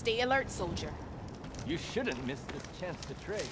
Stay alert, soldier. You shouldn't miss this chance to trade.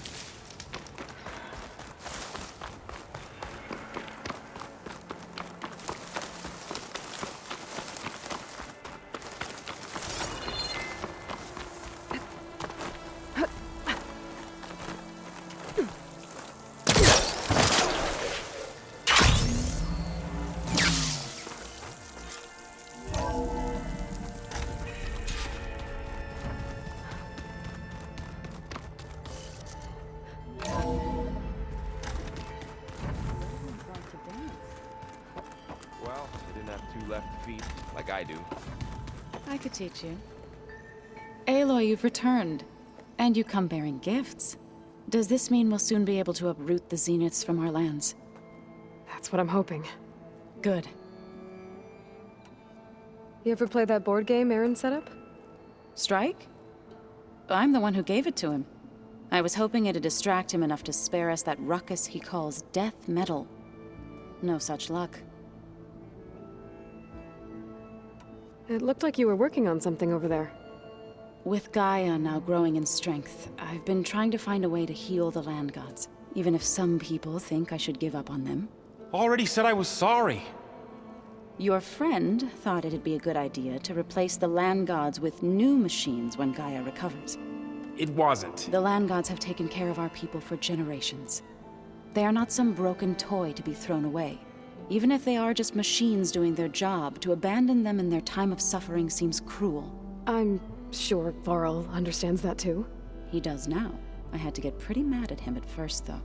Well, you didn't have two left feet, like I do. I could teach you. Aloy, you've returned. And you come bearing gifts. Does this mean we'll soon be able to uproot the Zeniths from our lands? That's what I'm hoping. Good. You ever play that board game Aaron set up? Strike? I'm the one who gave it to him. I was hoping it'd distract him enough to spare us that ruckus he calls death metal. No such luck. It looked like you were working on something over there. With Gaia now growing in strength, I've been trying to find a way to heal the land gods, even if some people think I should give up on them. Already said I was sorry. Your friend thought it'd be a good idea to replace the land gods with new machines when Gaia recovers. It wasn't. The land gods have taken care of our people for generations. They are not some broken toy to be thrown away. Even if they are just machines doing their job, to abandon them in their time of suffering seems cruel. I'm sure Varl understands that too. He does now. I had to get pretty mad at him at first, though.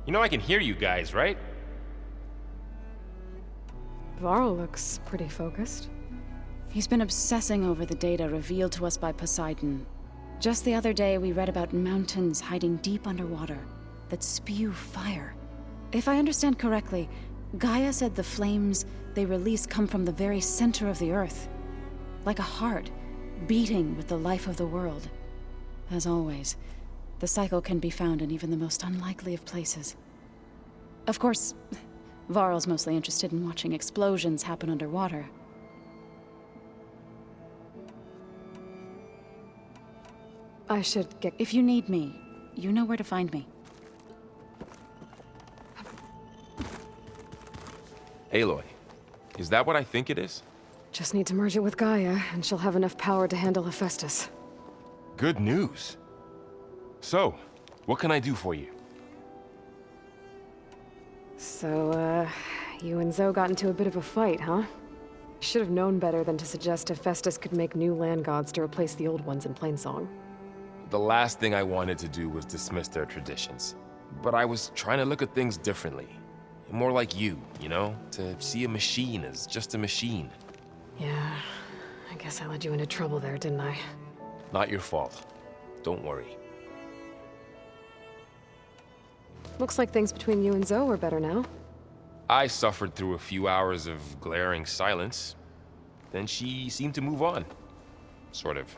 You know I can hear you guys, right? Varl looks pretty focused. He's been obsessing over the data revealed to us by Poseidon. Just the other day, we read about mountains hiding deep underwater that spew fire. If I understand correctly, Gaia said the flames they release come from the very center of the Earth. Like a heart, beating with the life of the world. As always, the cycle can be found in even the most unlikely of places. Of course, Varl's mostly interested in watching explosions happen underwater. I should get... If you need me, you know where to find me. Aloy, is that what I think it is? Just need to merge it with Gaia, and she'll have enough power to handle Hephaestus. Good news. So, what can I do for you? So, you and Zoe got into a bit of a fight, huh? Should have known better than to suggest Hephaestus could make new land gods to replace the old ones in Plainsong. The last thing I wanted to do was dismiss their traditions. But I was trying to look at things differently. More like you know? To see a machine as just a machine. Yeah, I guess I led you into trouble there, didn't I? Not your fault. Don't worry. Looks like things between you and Zoe are better now. I suffered through a few hours of glaring silence. Then she seemed to move on. Sort of.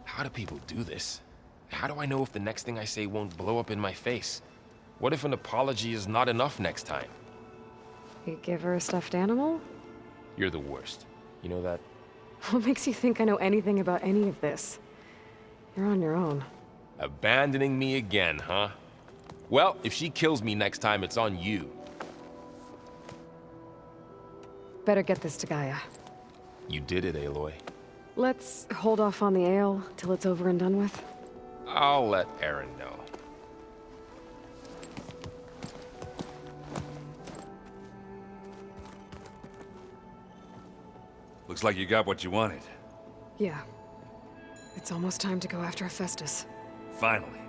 How do people do this? How do I know if the next thing I say won't blow up in my face? What if an apology is not enough next time? You give her a stuffed animal? You're the worst. You know that? What makes you think I know anything about any of this? You're on your own. Abandoning me again, huh? Well, if she kills me next time, it's on you. Better get this to Gaia. You did it, Aloy. Let's hold off on the ale till it's over and done with. I'll let Aaron know. Looks like you got what you wanted. Yeah. It's almost time to go after Hephaestus. Finally.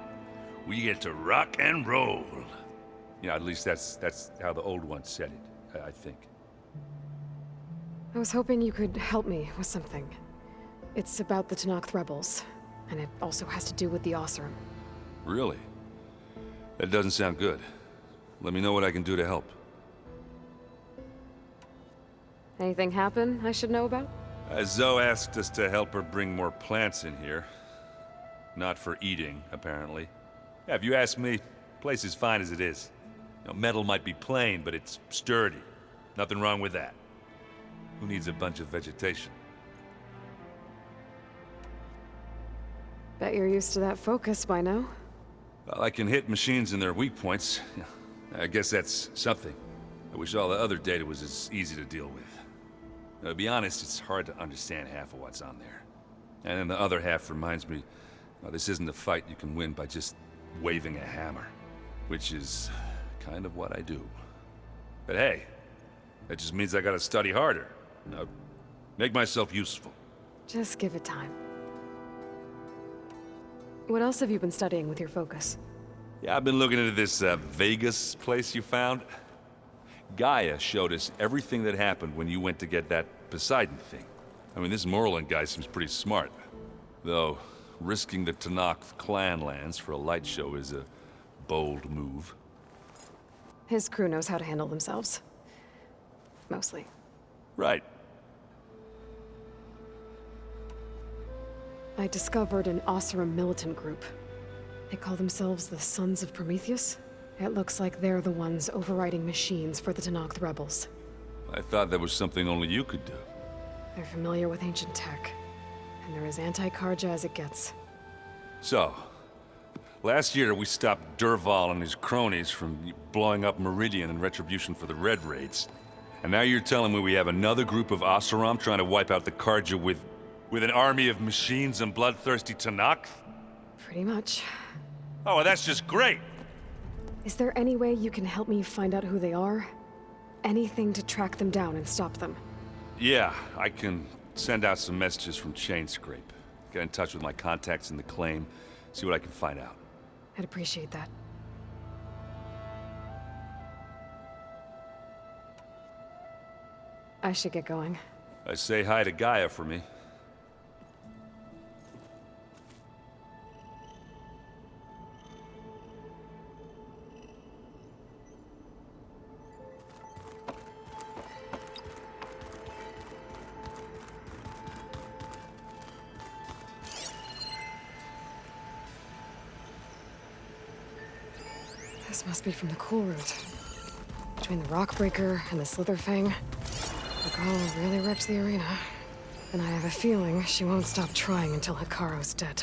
We get to rock and roll. Yeah, at least that's how the old ones said it, I think. I was hoping you could help me with something. It's about the Tenakth rebels, and it also has to do with the Osram. Really? That doesn't sound good. Let me know what I can do to help. Anything happen I should know about? Zoe asked us to help her bring more plants in here. Not for eating, apparently. Yeah, if you ask me, the place is fine as it is. You know, metal might be plain, but it's sturdy. Nothing wrong with that. Who needs a bunch of vegetation? Bet you're used to that focus by now. Well, I can hit machines in their weak points. Yeah, I guess that's something. I wish all the other data was as easy to deal with. To be honest, it's hard to understand half of what's on there. And then the other half reminds me, well, this isn't a fight you can win by just waving a hammer. Which is kind of what I do. But hey, that just means I gotta study harder. Make myself useful. Just give it time. What else have you been studying with your focus? Yeah, I've been looking into this Vegas place you found. Gaia showed us everything that happened when you went to get that Poseidon thing. I mean, this Morland guy seems pretty smart. Though, risking the Tanakh clan lands for a light show is a bold move. His crew knows how to handle themselves. Mostly. Right. I discovered an Oseram militant group. They call themselves the Sons of Prometheus. It looks like they're the ones overriding machines for the Tanakh rebels. I thought that was something only you could do. They're familiar with ancient tech, and they're as anti-Karja as it gets. So, last year we stopped Durval and his cronies from blowing up Meridian in retribution for the Red Raids. And now you're telling me we have another group of Oseram trying to wipe out the Karja with an army of machines and bloodthirsty Tanakh? Pretty much. Oh, well, that's just great! Is there any way you can help me find out who they are? Anything to track them down and stop them? Yeah, I can send out some messages from Chainscrape. Get in touch with my contacts in the claim, see what I can find out. I'd appreciate that. I should get going. Say hi to Gaia for me. This must be from the cool route. Between the Rockbreaker and the Slitherfang, the girl really wrecked the arena. And I have a feeling she won't stop trying until Hikaru's dead.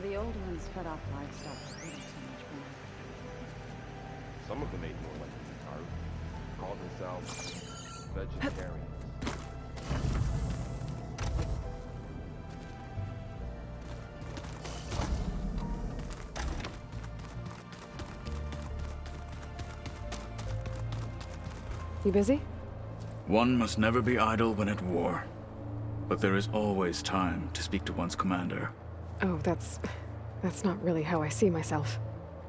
The old ones fed off livestock a little too much for me. Some of them ate more like Hikaru. Called themselves vegetarians. You busy? One must never be idle when at war. But there is always time to speak to one's commander. Oh, that's not really how I see myself.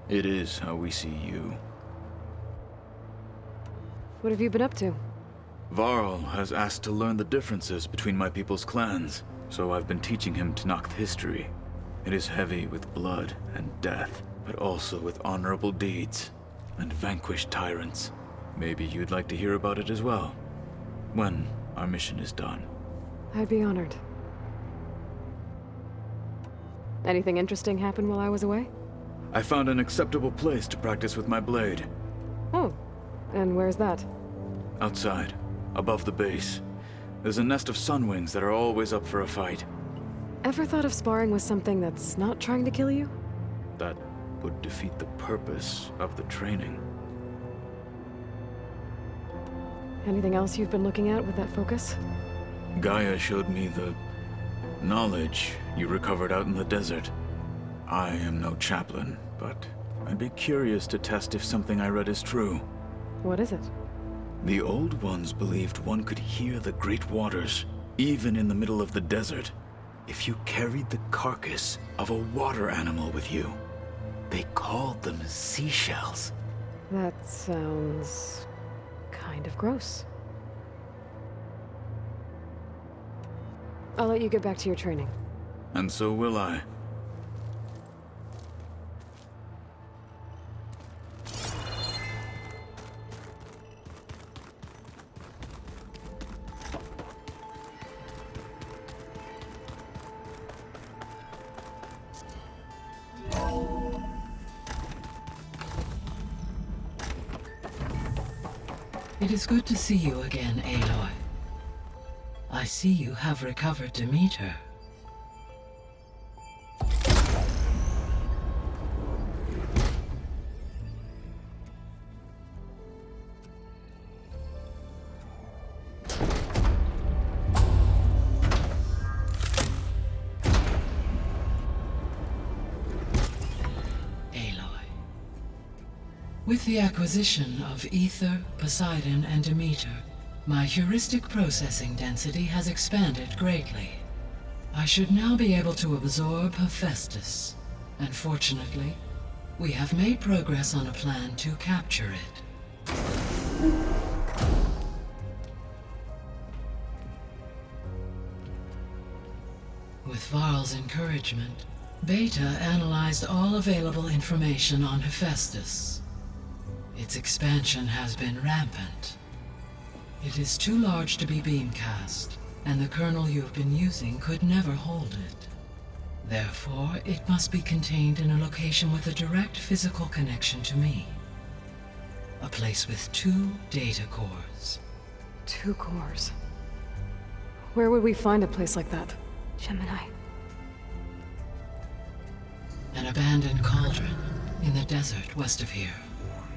It is how we see you. What have you been up to? Varl has asked to learn the differences between my people's clans, so I've been teaching him Tanakh history. It is heavy with blood and death, but also with honorable deeds and vanquished tyrants. Maybe you'd like to hear about it as well, when our mission is done. I'd be honored. Anything interesting happen while I was away? I found an acceptable place to practice with my blade. Oh, and where's that? Outside, above the base. There's a nest of sunwings that are always up for a fight. Ever thought of sparring with something that's not trying to kill you? That would defeat the purpose of the training. Anything else you've been looking at with that focus? Gaia showed me the knowledge you recovered out in the desert. I am no chaplain, but I'd be curious to test if something I read is true. What is it? The old ones believed one could hear the great waters, even in the middle of the desert, if you carried the carcass of a water animal with you. They called them seashells. That sounds kind of gross. I'll let you get back to your training. And so will I. It is good to see you again, Aloy. I see you have recovered Demeter. With the acquisition of Ether, Poseidon, and Demeter, my heuristic processing density has expanded greatly. I should now be able to absorb Hephaestus, and fortunately, we have made progress on a plan to capture it. With Varl's encouragement, Beta analyzed all available information on Hephaestus. Its expansion has been rampant. It is too large to be beamcast, and the kernel you've been using could never hold it. Therefore, it must be contained in a location with a direct physical connection to me. A place with 2 data cores. 2 cores. Where would we find a place like that? Gemini. An abandoned cauldron in the desert west of here.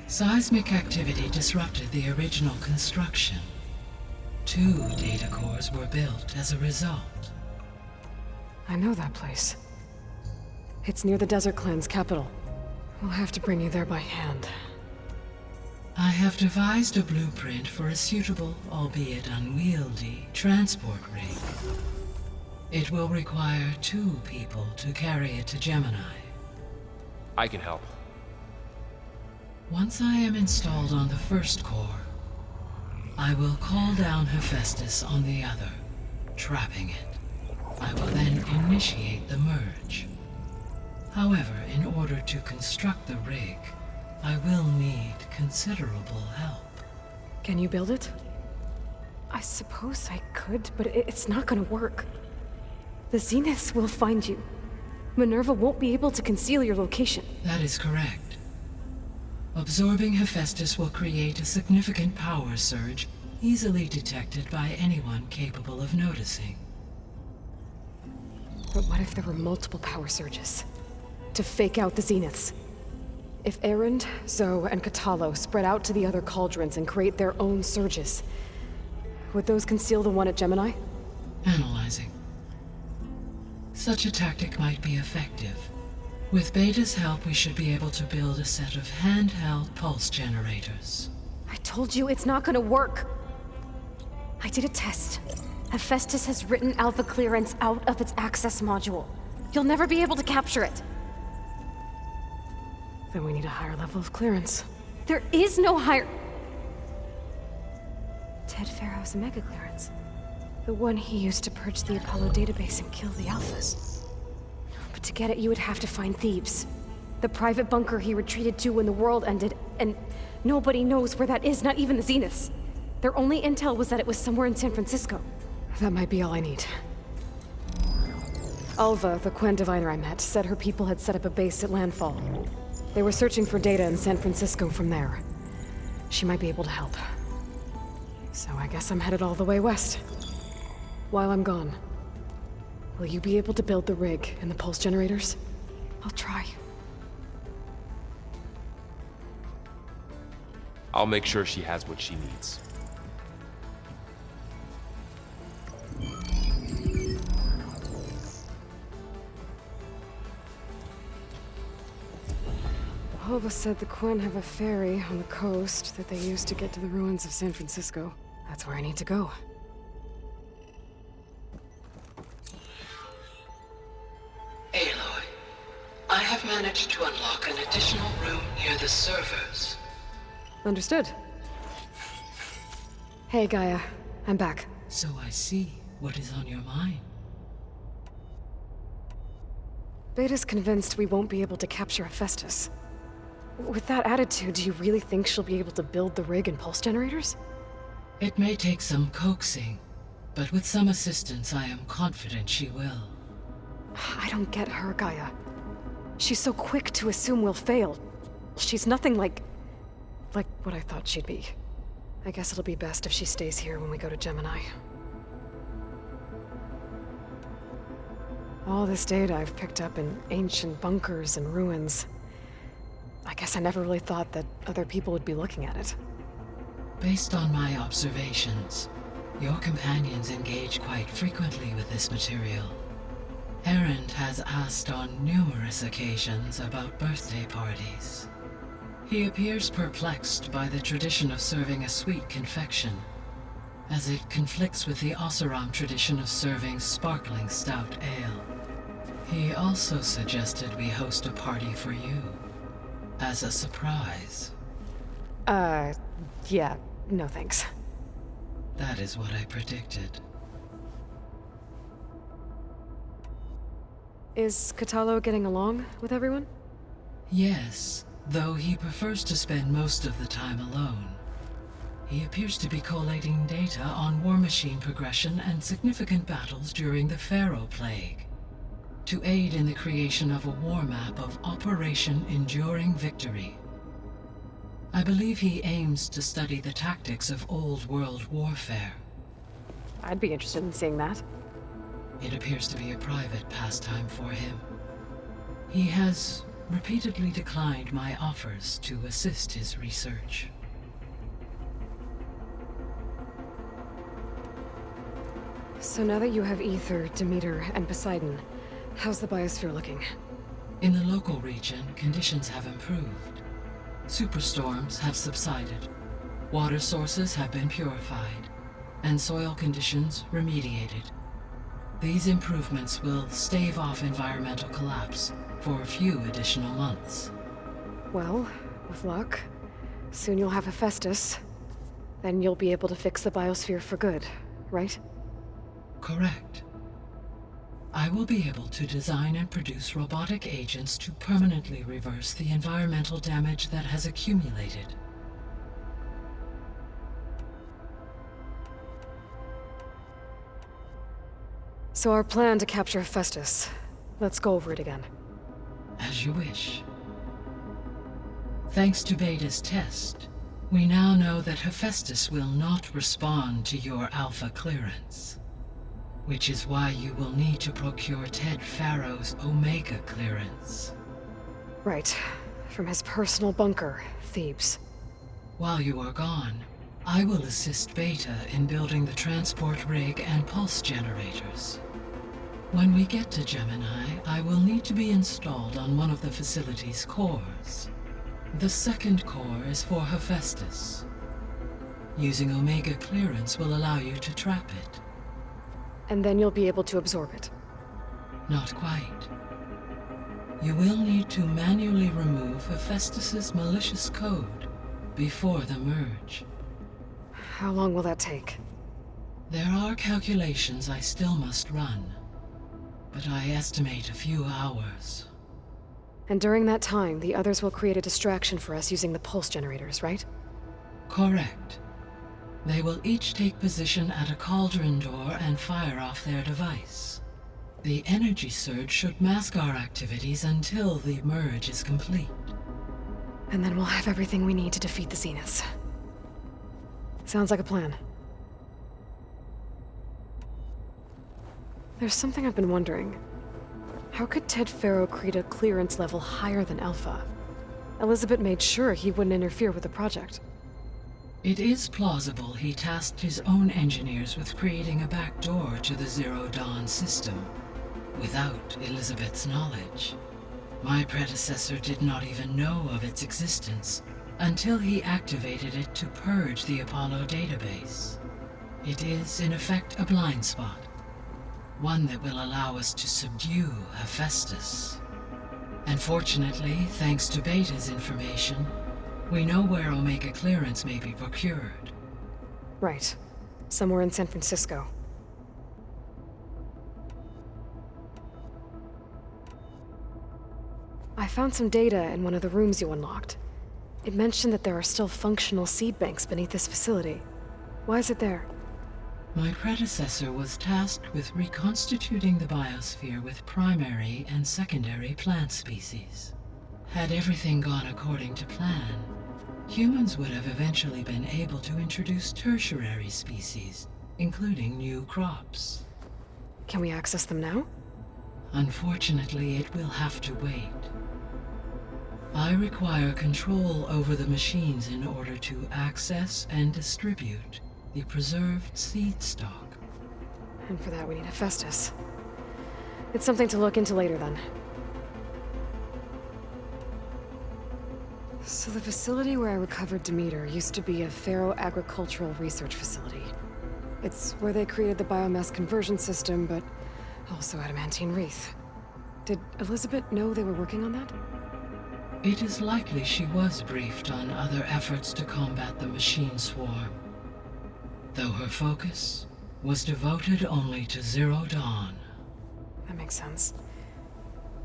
Seismic activity disrupted the original construction. 2 data cores were built as a result. I know that place. It's near the Desert Clan's capital. We'll have to bring you there by hand. I have devised a blueprint for a suitable, albeit unwieldy, transport rig. It will require 2 people to carry it to Gemini. I can help. Once I am installed on the first core, I will call down Hephaestus on the other, trapping it. I will then initiate the merge. However, in order to construct the rig, I will need considerable help. Can you build it? I suppose I could, but it's not gonna work. The Zeniths will find you. Minerva won't be able to conceal your location. That is correct. Absorbing Hephaestus will create a significant power surge, easily detected by anyone capable of noticing. But what if there were multiple power surges? To fake out the Zeniths? If Erend, Zoe, and Katalo spread out to the other cauldrons and create their own surges, would those conceal the one at Gemini? Analyzing. Such a tactic might be effective. With Beta's help, we should be able to build a set of handheld pulse generators. I told you it's not gonna work. I did a test. Hephaestus has written Alpha clearance out of its access module. You'll never be able to capture it. Then we need a higher level of clearance. There is no higher... Ted Pharaoh's mega clearance. The one he used to purge the Apollo database and kill the Alphas. But to get it, you would have to find Thebes. The private bunker he retreated to when the world ended, and nobody knows where that is, not even the Zeniths. Their only intel was that it was somewhere in San Francisco. That might be all I need. Alva, the Quen diviner I met, said her people had set up a base at landfall. They were searching for data in San Francisco from there. She might be able to help. So I guess I'm headed all the way west. While I'm gone, will you be able to build the rig and the pulse generators? I'll try. I'll make sure she has what she needs. Alva said the Quen have a ferry on the coast that they use to get to the ruins of San Francisco. That's where I need to go. Aloy, I have managed to unlock an additional room near the servers. Understood. Hey, Gaia. I'm back. So I see what is on your mind. Beta's convinced we won't be able to capture Hephaestus. With that attitude, do you really think she'll be able to build the rig and pulse generators? It may take some coaxing, but with some assistance, I am confident she will. I don't get her, Gaia. She's so quick to assume we'll fail. She's nothing like what I thought she'd be. I guess it'll be best if she stays here when we go to Gemini. All this data I've picked up in ancient bunkers and ruins. I guess I never really thought that other people would be looking at it. Based on my observations, your companions engage quite frequently with this material. Erend has asked on numerous occasions about birthday parties. He appears perplexed by the tradition of serving a sweet confection, as it conflicts with the Oseram tradition of serving sparkling stout ale. He also suggested we host a party for you, as a surprise. Yeah, no thanks. That is what I predicted. Is Katalo getting along with everyone? Yes, though he prefers to spend most of the time alone. He appears to be collating data on war machine progression and significant battles during the Pharaoh Plague, to aid in the creation of a war map of Operation Enduring Victory. I believe he aims to study the tactics of old world warfare. I'd be interested in seeing that. It appears to be a private pastime for him. He has repeatedly declined my offers to assist his research. So now that you have Ether, Demeter, and Poseidon, how's the biosphere looking? In the local region, conditions have improved. Superstorms have subsided, water sources have been purified, and soil conditions remediated. These improvements will stave off environmental collapse for a few additional months. Well, with luck, soon you'll have Hephaestus. Then you'll be able to fix the biosphere for good, right? Correct. I will be able to design and produce robotic agents to permanently reverse the environmental damage that has accumulated. So our plan to capture Hephaestus. Let's go over it again. As you wish. Thanks to Beta's test, we now know that Hephaestus will not respond to your Alpha clearance. Which is why you will need to procure Ted Pharaoh's Omega clearance. Right. From his personal bunker, Thebes. While you are gone, I will assist Beta in building the transport rig and pulse generators. When we get to Gemini, I will need to be installed on one of the facility's cores. The second core is for Hephaestus. Using Omega clearance will allow you to trap it. And then you'll be able to absorb it. Not quite. You will need to manually remove Hephaestus's malicious code before the merge. How long will that take? There are calculations I still must run, but I estimate a few hours. And during that time, the others will create a distraction for us using the pulse generators, right? Correct. They will each take position at a cauldron door and fire off their device. The energy surge should mask our activities until the merge is complete. And then we'll have everything we need to defeat the Zeniths. Sounds like a plan. There's something I've been wondering. How could Ted Pharaoh create a clearance level higher than Alpha? Elizabeth made sure he wouldn't interfere with the project. It is plausible he tasked his own engineers with creating a back door to the Zero Dawn system, without Elizabeth's knowledge. My predecessor did not even know of its existence until he activated it to purge the Apollo database. It is, in effect, a blind spot, one that will allow us to subdue Hephaestus. And fortunately, thanks to Beta's information, we know where Omega clearance may be procured. Right. Somewhere in San Francisco. I found some data in one of the rooms you unlocked. It mentioned that there are still functional seed banks beneath this facility. Why is it there? My predecessor was tasked with reconstituting the biosphere with primary and secondary plant species. Had everything gone according to plan, humans would have eventually been able to introduce tertiary species, including new crops. Can we access them now? Unfortunately, it will have to wait. I require control over the machines in order to access and distribute the preserved seed stock. And for that we need Hephaestus. It's something to look into later then. So the facility where I recovered Demeter used to be a Pharaoh agricultural research facility. It's where they created the biomass conversion system, but also adamantine wreath. Did Elizabeth know they were working on that? It is likely she was briefed on other efforts to combat the machine swarm, though her focus was devoted only to Zero Dawn. That makes sense.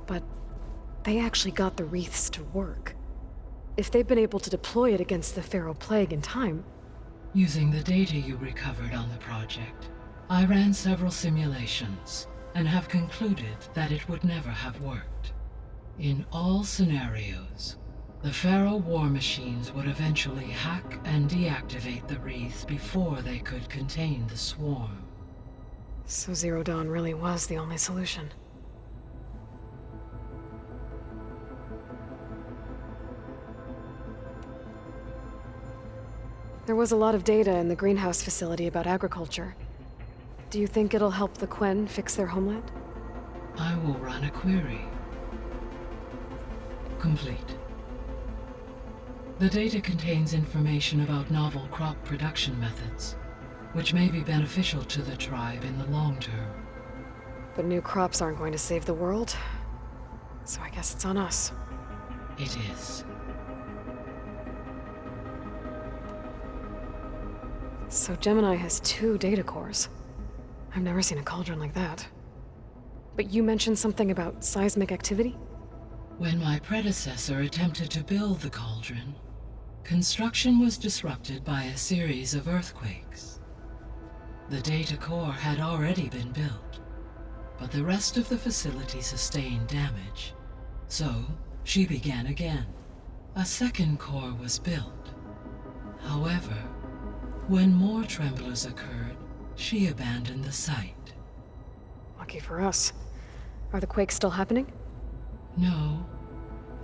But they actually got the wreaths to work. If they've been able to deploy it against the Pharaoh Plague in time... Using the data you recovered on the project, I ran several simulations and have concluded that it would never have worked. In all scenarios, the Pharaoh war machines would eventually hack and deactivate the wreaths before they could contain the swarm. So Zero Dawn really was the only solution. There was a lot of data in the greenhouse facility about agriculture. Do you think it'll help the Quen fix their homeland? I will run a query. Complete. The data contains information about novel crop production methods, which may be beneficial to the tribe in the long term. But new crops aren't going to save the world, so I guess it's on us. It is. So Gemini has 2 data cores. I've never seen a cauldron like that. But you mentioned something about seismic activity? When my predecessor attempted to build the cauldron, construction was disrupted by a series of earthquakes. The data core had already been built, but the rest of the facility sustained damage. So, she began again. A second core was built. However, when more tremblers occurred, she abandoned the site. Lucky for us. Are the quakes still happening? No,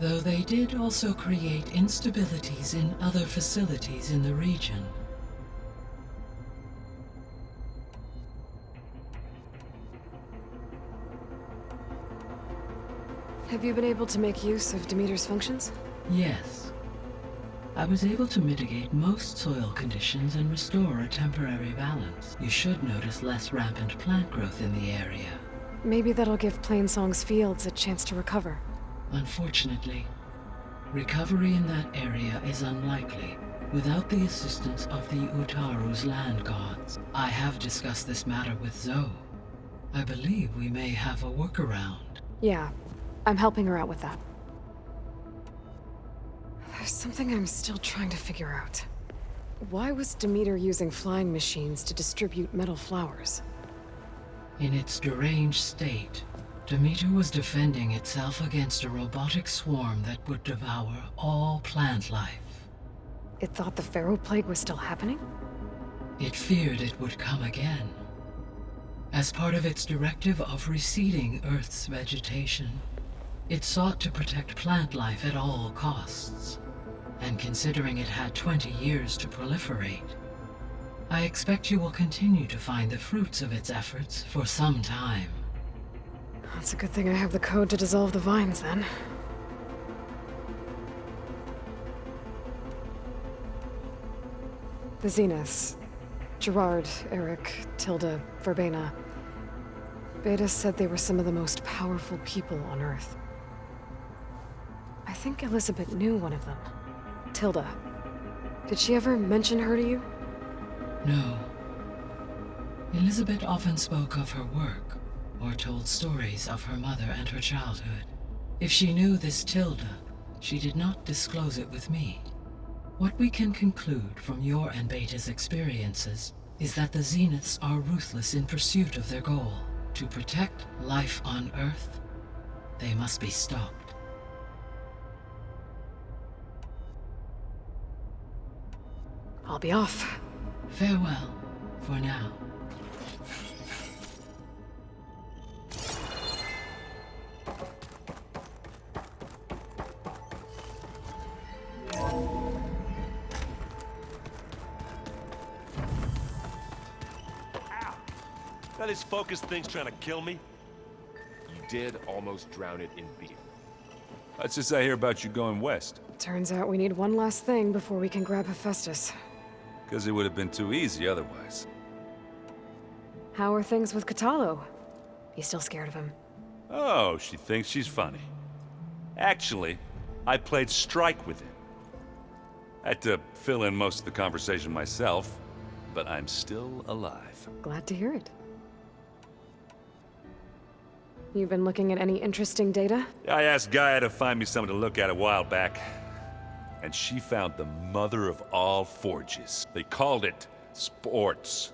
though they did also create instabilities in other facilities in the region. Have you been able to make use of Demeter's functions? Yes. I was able to mitigate most soil conditions and restore a temporary balance. You should notice less rampant plant growth in the area. Maybe that'll give Plainsong's fields a chance to recover. Unfortunately, recovery in that area is unlikely without the assistance of the Utaru's land gods. I have discussed this matter with Zoe. I believe we may have a workaround. Yeah, I'm helping her out with that. There's something I'm still trying to figure out. Why was Demeter using flying machines to distribute metal flowers? In its deranged state, Demeter was defending itself against a robotic swarm that would devour all plant life. It thought the Pharaoh Plague was still happening? It feared it would come again. As part of its directive of reseeding Earth's vegetation, it sought to protect plant life at all costs. And considering it had 20 years to proliferate, I expect you will continue to find the fruits of its efforts for some time. That's a good thing I have the code to dissolve the vines, then. The Zeniths. Gerard, Eric, Tilda, Verbena. Beta said they were some of the most powerful people on Earth. I think Elizabeth knew one of them. Tilda. Did she ever mention her to you? No. Elizabeth often spoke of her work, or told stories of her mother and her childhood. If she knew this Tilda, she did not disclose it with me. What we can conclude from your and Beta's experiences is that the Zeniths are ruthless in pursuit of their goal. To protect life on Earth, they must be stopped. I'll be off. Farewell, for now. That this focus thing's trying to kill me? You did almost drown it in beer. That's just I hear about you going west. Turns out we need one last thing before we can grab Hephaestus. Because it would have been too easy otherwise. How are things with Katalo? You still scared of him? Oh, she thinks she's funny. Actually, I played strike with him. I had to fill in most of the conversation myself, but I'm still alive. Glad to hear it. You've been looking at any interesting data? I asked Gaia to find me something to look at a while back, and she found the mother of all forges. They called it sports.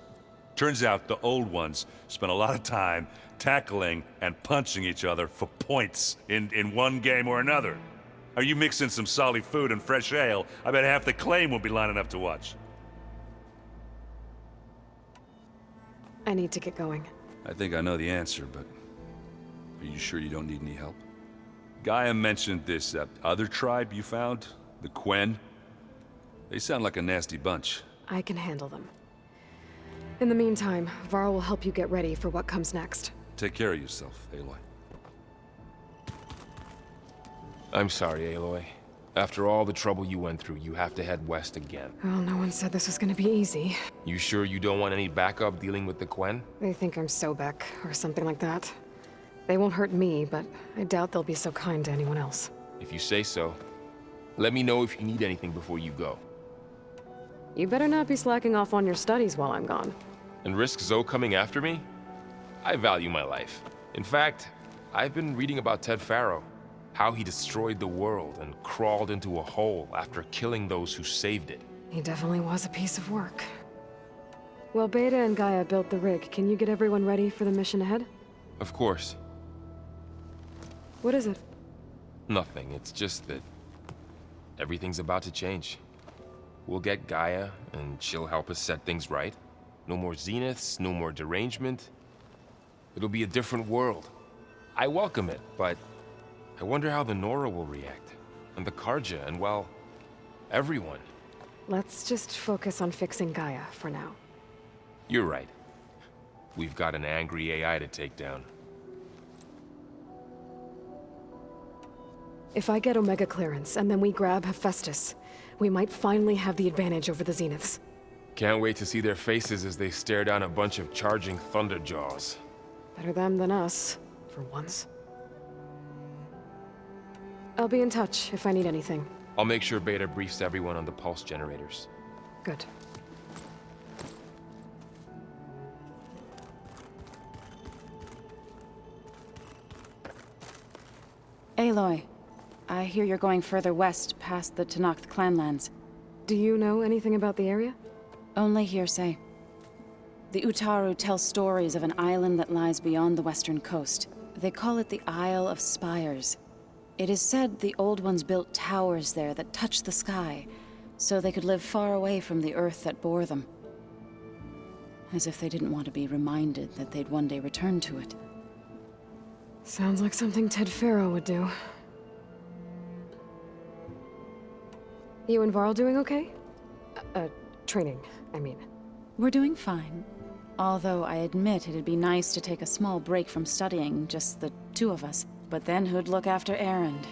Turns out the old ones spent a lot of time tackling and punching each other for points in one game or another. Are you mixing some solid food and fresh ale? I bet half the claim will be lining up to watch. I need to get going. I think I know the answer, but are you sure you don't need any help? Gaia mentioned this other tribe you found, the Quen. They sound like a nasty bunch. I can handle them. In the meantime, Varl will help you get ready for what comes next. Take care of yourself, Aloy. I'm sorry, Aloy. After all the trouble you went through, you have to head west again. Well, no one said this was gonna be easy. You sure you don't want any backup dealing with the Quen? They think I'm Sobek, or something like that. They won't hurt me, but I doubt they'll be so kind to anyone else. If you say so. Let me know if you need anything before you go. You better not be slacking off on your studies while I'm gone. And risk Zoe coming after me? I value my life. In fact, I've been reading about Ted Faro. How he destroyed the world and crawled into a hole after killing those who saved it. He definitely was a piece of work. Well, Beta and Gaia built the rig. Can you get everyone ready for the mission ahead? Of course. What is it? Nothing. It's just that everything's about to change. We'll get Gaia, and she'll help us set things right. No more zeniths, no more derangement. It'll be a different world. I welcome it, but I wonder how the Nora will react. And the Karja, and well, everyone. Let's just focus on fixing Gaia for now. You're right. We've got an angry AI to take down. If I get Omega clearance, and then we grab Hephaestus, we might finally have the advantage over the Zeniths. Can't wait to see their faces as they stare down a bunch of charging Thunderjaws. Better them than us, for once. I'll be in touch if I need anything. I'll make sure Beta briefs everyone on the pulse generators. Good. Aloy, I hear you're going further west past the Tenakth clanlands. Do you know anything about the area? Only hearsay. The Utaru tell stories of an island that lies beyond the western coast. They call it the Isle of Spires. It is said the Old Ones built towers there that touch the sky, so they could live far away from the earth that bore them. As if they didn't want to be reminded that they'd one day return to it. Sounds like something Ted Faro would do. You and Varl doing okay? Training, I mean. We're doing fine. Although I admit it'd be nice to take a small break from studying, just the two of us. But then who'd look after Erend?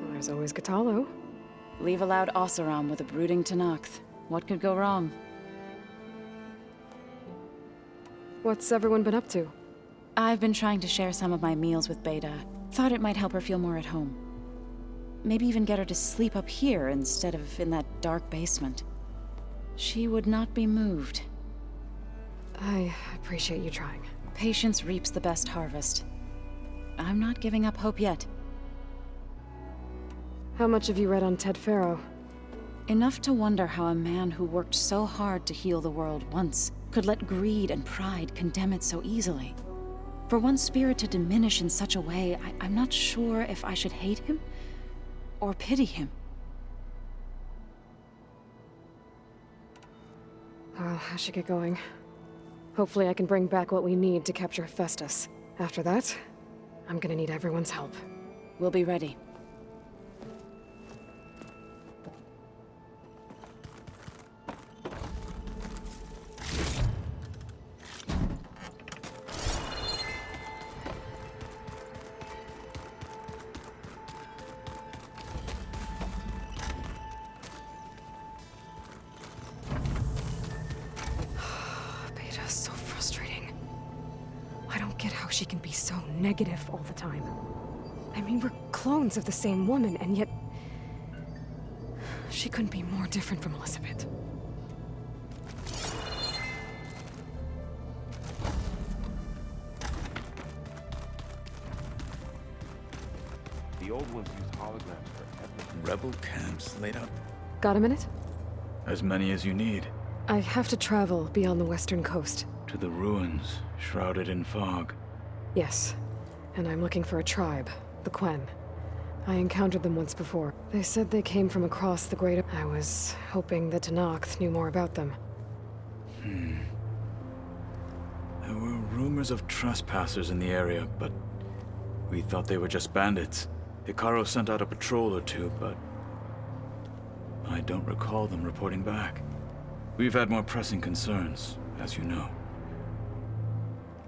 There's always Katalo. Leave a loud Oseram with a brooding Tenakth. What could go wrong? What's everyone been up to? I've been trying to share some of my meals with Beta. Thought it might help her feel more at home. Maybe even get her to sleep up here instead of in that dark basement. She would not be moved. I appreciate you trying. Patience reaps the best harvest. I'm not giving up hope yet. How much have you read on Ted Faro? Enough to wonder how a man who worked so hard to heal the world once could let greed and pride condemn it so easily. For one spirit to diminish in such a way, I'm not sure if I should hate him or pity him. Well, I should get going. Hopefully I can bring back what we need to capture Hephaestus. After that, I'm gonna need everyone's help. We'll be ready. Beta's so frustrating. I don't get how she can be so negative all the time. I mean, we're clones of the same woman, and yet... she couldn't be more different from Elizabeth. The old ones used holograms for everything. Rebel camps laid out. Got a minute? As many as you need. I have to travel beyond the western coast. To the ruins, shrouded in fog. Yes, and I'm looking for a tribe, the Quen. I encountered them once before. They said they came from across the great... I was hoping that Tenakth knew more about them. There were rumors of trespassers in the area, but we thought they were just bandits. Hikaru sent out a patrol or two, but I don't recall them reporting back. We've had more pressing concerns, as you know.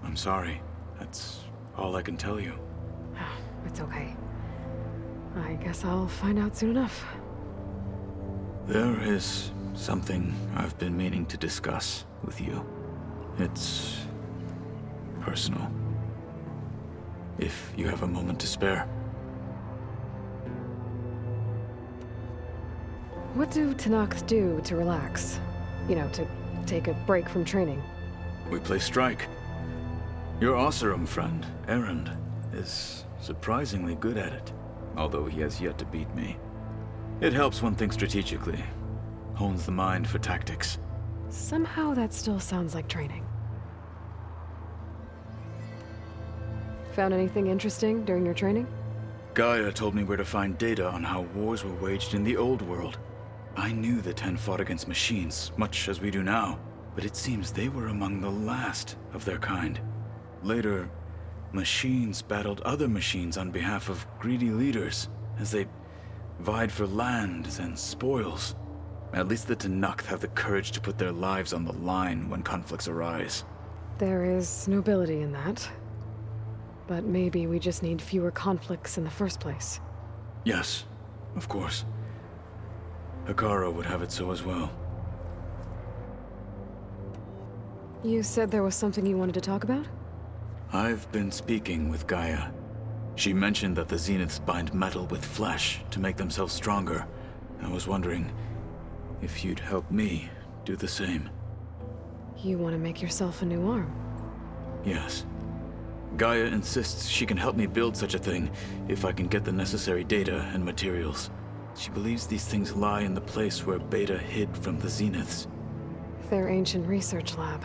I'm sorry. That's all I can tell you. It's okay. I guess I'll find out soon enough. There is something I've been meaning to discuss with you. It's personal. If you have a moment to spare. What do Tenakth do to relax? You know, to take a break from training? We play strike. Your Oseram friend, Erend, is surprisingly good at it, although he has yet to beat me. It helps one think strategically, hones the mind for tactics. Somehow that still sounds like training. Found anything interesting during your training? Gaia told me where to find data on how wars were waged in the old world. I knew the Ten fought against machines, much as we do now, but it seems they were among the last of their kind. Later, machines battled other machines on behalf of greedy leaders, as they vied for lands and spoils. At least the Tenakth have the courage to put their lives on the line when conflicts arise. There is nobility in that. But maybe we just need fewer conflicts in the first place. Yes, of course. Hikaru would have it so as well. You said there was something you wanted to talk about? I've been speaking with Gaia. She mentioned that the Zeniths bind metal with flesh to make themselves stronger. I was wondering if you'd help me do the same. You want to make yourself a new arm? Yes. Gaia insists she can help me build such a thing if I can get the necessary data and materials. She believes these things lie in the place where Beta hid from the Zeniths. Their ancient research lab.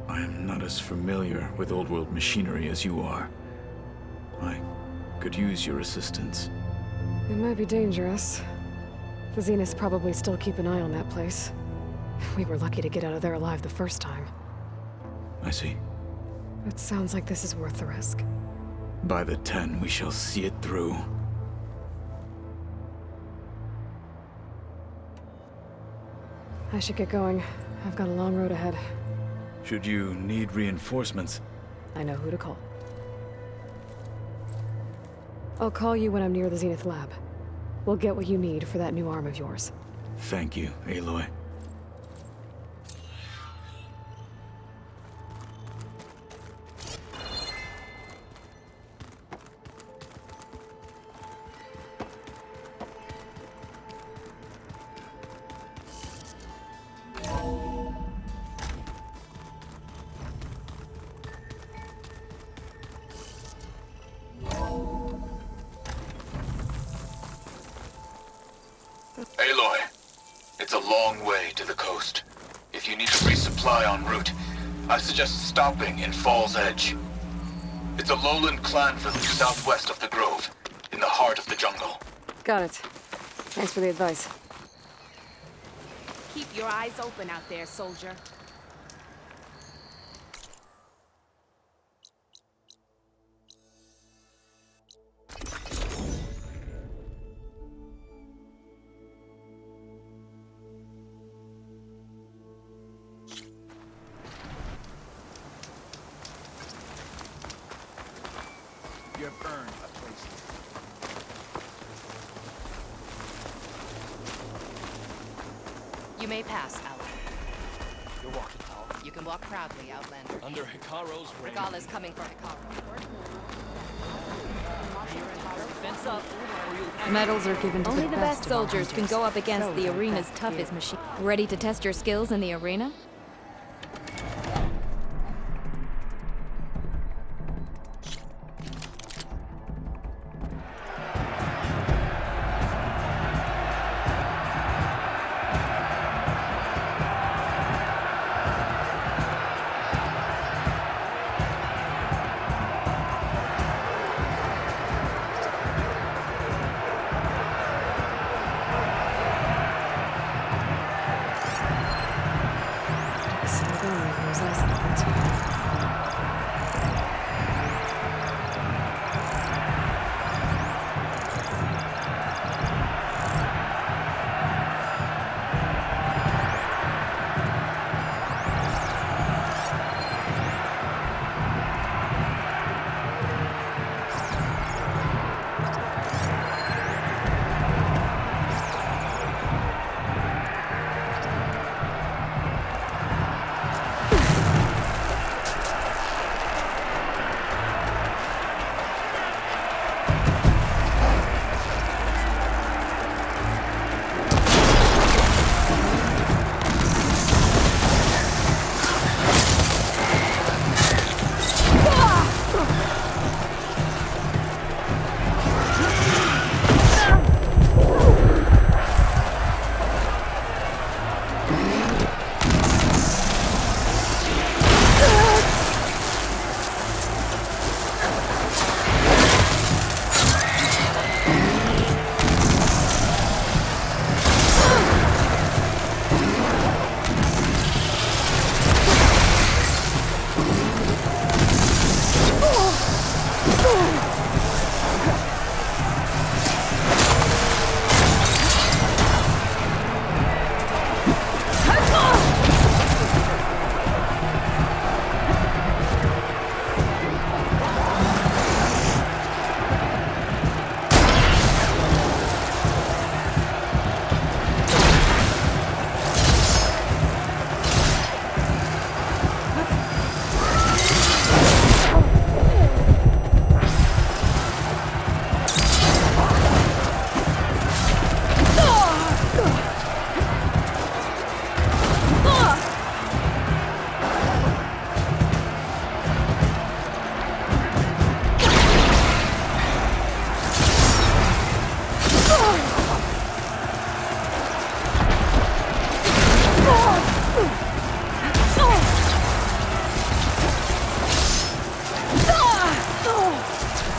I am not as familiar with old world machinery as you are. I could use your assistance. It might be dangerous. The Zeniths probably still keep an eye on that place. We were lucky to get out of there alive the first time. I see. It sounds like this is worth the risk. By the 10, we shall see it through. I should get going. I've got a long road ahead. Should you need reinforcements, I know who to call. I'll call you when I'm near the Zenith lab. We'll get what you need for that new arm of yours. thank you, Aloy. Aloy, it's a long way to the coast. If you need to resupply en route, I suggest stopping in Fall's Edge. It's a lowland clanville southwest of the Grove, in the heart of the jungle. Got it. Thanks for the advice. Keep your eyes open out there, soldier. You have earned a place. You may pass, Ally. You're walking tall. You can walk proudly, Outlander. Under Hikaro's reign. Regala's coming for Hikaro. Fence up, or you'll Medals are given to Only the the best of our soldiers can hunters. go up against So the they're arena's best toughest gear. machine. Ready to test your skills in the arena?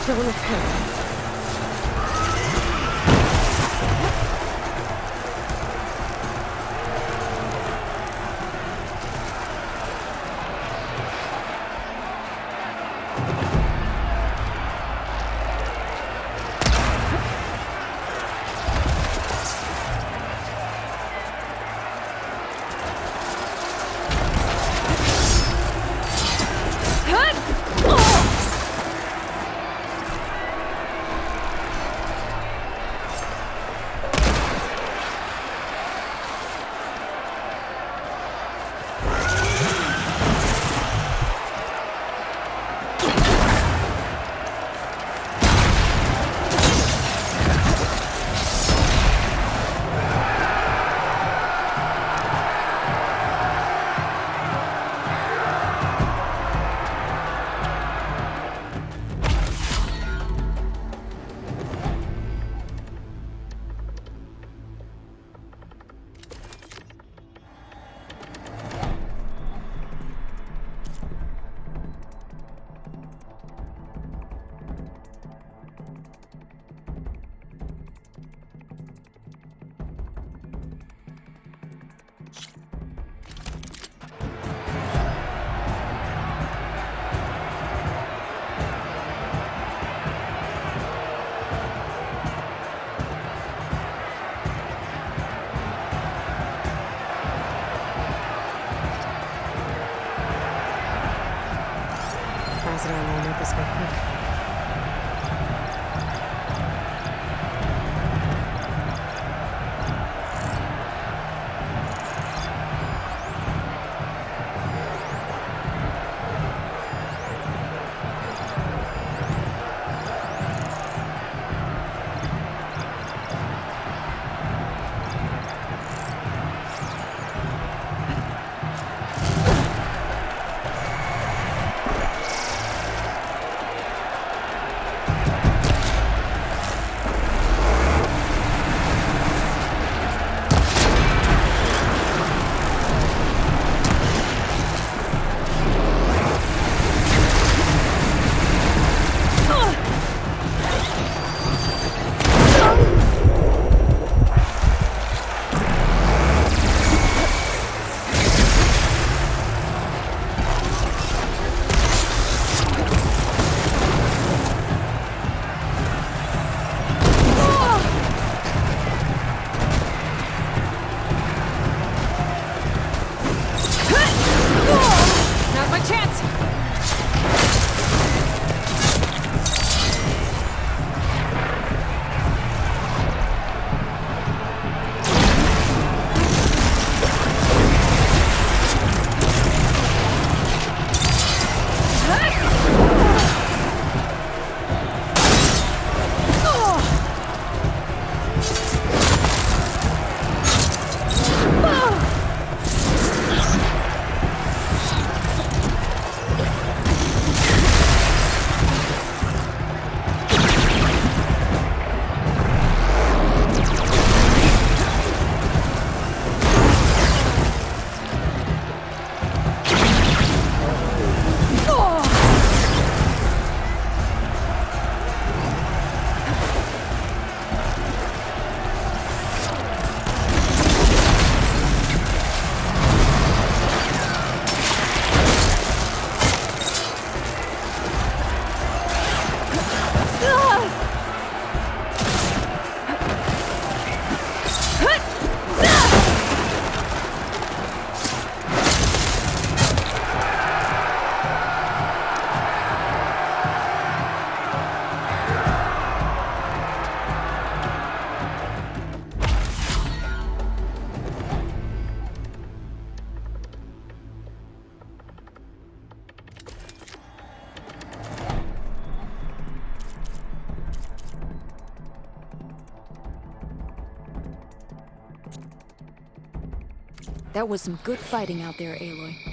Don't appear. President won't make this go quick. That was some good fighting out there, Aloy.